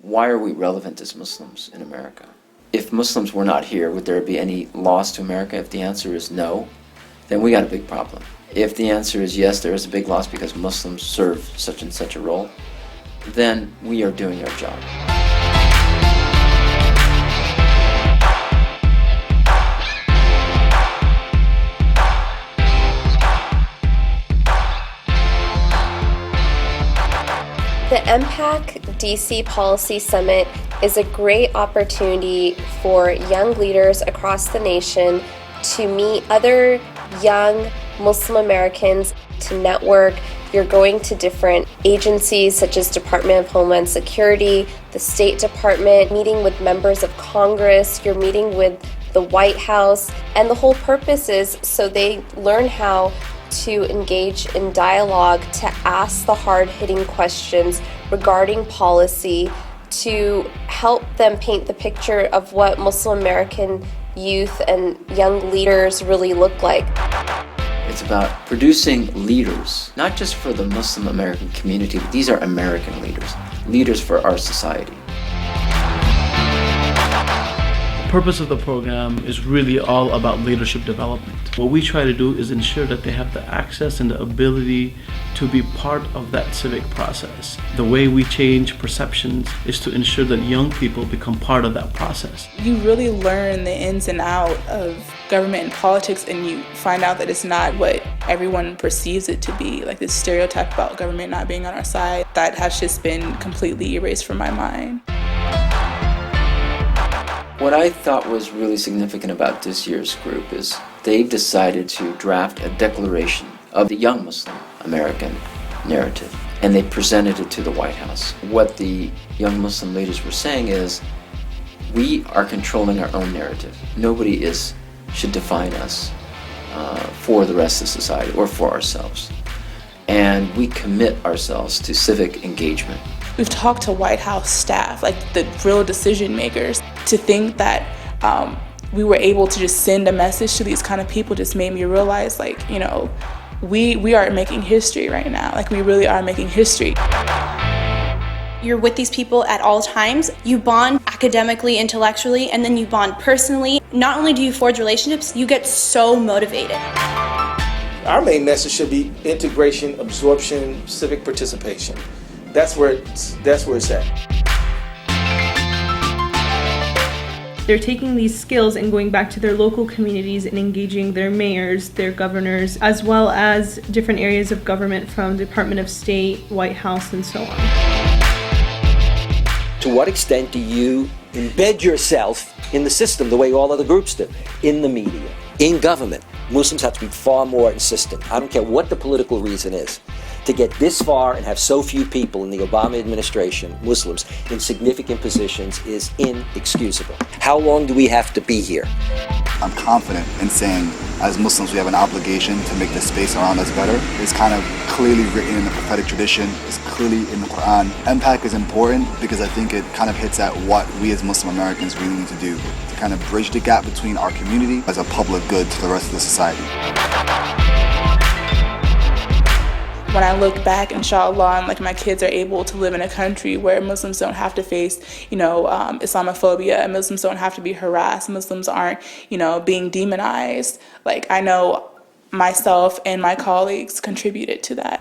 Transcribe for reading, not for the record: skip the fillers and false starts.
why are we relevant as Muslims in America? If Muslims were not here, would there be any loss to America? If the answer is no, then we got a big problem. If the answer is yes, there is a big loss because Muslims serve such and such a role, then we are doing our job. The MPAC DC Policy Summit is a great opportunity for young leaders across the nation to meet other young Muslim Americans, to network. You're going to different agencies such as Department of Homeland Security, the State Department, meeting with members of Congress, you're meeting with the White House, and the whole purpose is so they learn how to engage in dialogue, to ask the hard-hitting questions regarding policy, to help them paint the picture of what Muslim American youth and young leaders really look like. It's about producing leaders, not just for the Muslim American community, but these are American leaders, leaders for our society. The purpose of the program is really all about leadership development. What we try to do is ensure that they have the access and the ability to be part of that civic process. The way we change perceptions is to ensure that young people become part of that process. You really learn the ins and out of government and politics, and you find out that it's not what everyone perceives it to be. Like this stereotype about government not being on our side, that has just been completely erased from my mind. What I thought was really significant about this year's group is they've decided to draft a declaration of the young Muslim American narrative, and they presented it to the White House. What the young Muslim leaders were saying is, we are controlling our own narrative. Nobody should define us for the rest of society or for ourselves. And we commit ourselves to civic engagement. We've talked to White House staff, like the real decision makers. To think that we were able to just send a message to these kind of people just made me realize, like, you know, we are making history right now. Like, we really are making history. You're with these people at all times. You bond academically, intellectually, and then you bond personally. Not only do you forge relationships, you get so motivated. Our main message should be integration, absorption, civic participation. That's where it's at. They're taking these skills and going back to their local communities and engaging their mayors, their governors, as well as different areas of government from Department of State, White House, and so on. To what extent do you embed yourself in the system the way all other groups do? In the media, in government. Muslims have to be far more insistent. I don't care what the political reason is. To get this far and have so few people in the Obama administration, Muslims, in significant positions is inexcusable. How long do we have to be here? I'm confident in saying, as Muslims, we have an obligation to make the space around us better. It's kind of clearly written in the prophetic tradition. It's clearly in the Quran. MPAC is important because I think it kind of hits at what we as Muslim Americans really need to do to kind of bridge the gap between our community as a public good to the rest of the society. When I look back, inshallah, and like my kids are able to live in a country where Muslims don't have to face, Islamophobia, and Muslims don't have to be harassed, Muslims aren't, being demonized. Like, I know myself and my colleagues contributed to that.